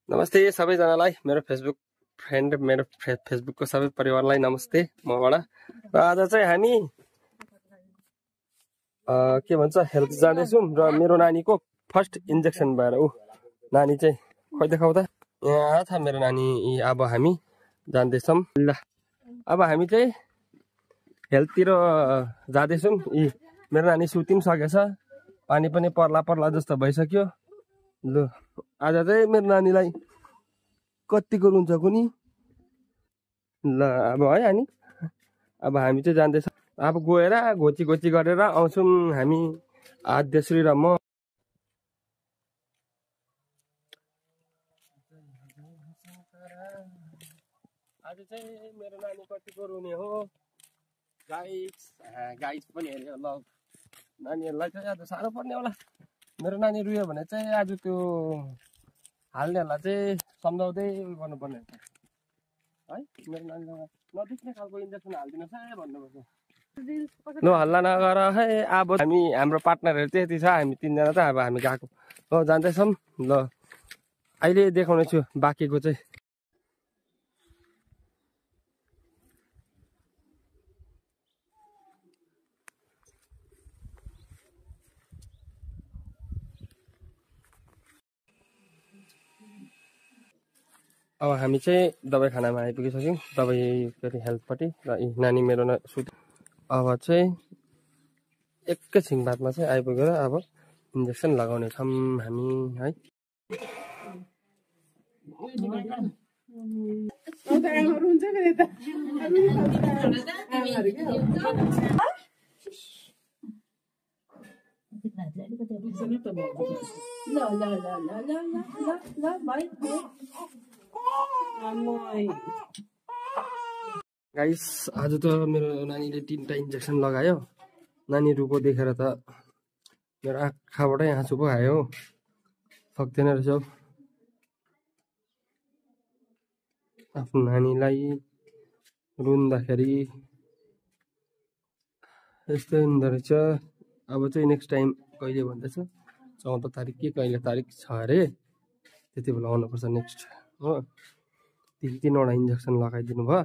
नमस्ते सबैजनालाई मेरो फेसबुक फ्रेन्ड मेरो फेसबुकको सबै परिवारलाई नमस्ते मबाट। र आज चाहिँ हामी के भन्छ हेल्थ जाँदैछौँ र मेरो नानीको फर्स्ट इन्जेक्सन भएर नानी चाहिँ खोइ देखाउ त यहाँ छ मेरो नानी। अब हामी जाँदैछौँ ल। अब हामी चाहिँ हेल्थतिर जाँदैछौँ। मेरो नानी सुति पनि सकेछ, पानी पनि पर्ला पर्ला जस्तो भइसक्यो। ल आज चाहिँ मेरो नानीलाई कतिको रुन्छ कुनी ल अब है अनि अब हामी चाहिँ जाँदैछौँ। अब गएर घोची घोची गरेर आउँछौँ हामी आद्यश्री र म। आज चाहिँ मेरो नानी कतिको रुने हो गाइस पनि हेऱ्यो ल। नानीहरूलाई चाहिँ आज साह्रो पर्ने होला। मेरो नानी रुयो भने चाहिँ आज त्यो हाल्नेहरूलाई चाहिँ सम्झाउँदै गर्नुपर्ने हुन्छ है। मेरो नानीलाई नदुख्ने खालको इन्जेक्सन हालिदिनुहोस् है भन्नुपर्छ। ल हल्ला नगर है। अब हाम्रो पार्टनरहरू त्यति छ, हामी तिनजना त अब हामी गएको हो जाँदैछौँ ल। अहिले देखाउने छु बाँकीको चाहिँ। अब हामी चाहिँ दबाई खानामा आइपुगिसक्यौँ, दबाई फेरि हेल्थपट्टि र नानी मेरो सुत। अब चाहिँ एकैछिन बादमा चाहिँ आइपुगेर अब इन्जेक्सन लगाउने छौँ हामी है। गाइस आज त मेरो नानीले 3टा इन्जेक्सन लगायो। नानी रुको देखेर त मेरो आँखाबाटै आँसु पो आयो। सक्दैन रहेछ आफ्नो नानीलाई रुँदाखेरि यस्तै हुँदो रहेछ। अब चाहिँ नेक्स्ट टाइम कहिले भन्दैछ 14 तारिक कि कहिले तारिक छ अरे, त्यति बेला आउनुपर्छ नेक्स्ट हो। 3वटा इन्जेक्सन लगाइदिनु भयो।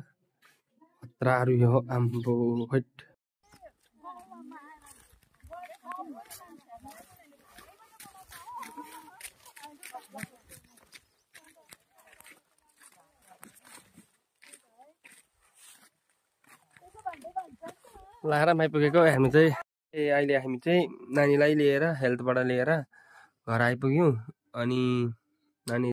खतराहरू यो आम्बो हैट। लाएर आइपुगेको हामी चाहिँ अहिले हामी चाहिँ नानीलाई लिएर हेल्थबाट लिएर घर आइपुग्यौँ। अनि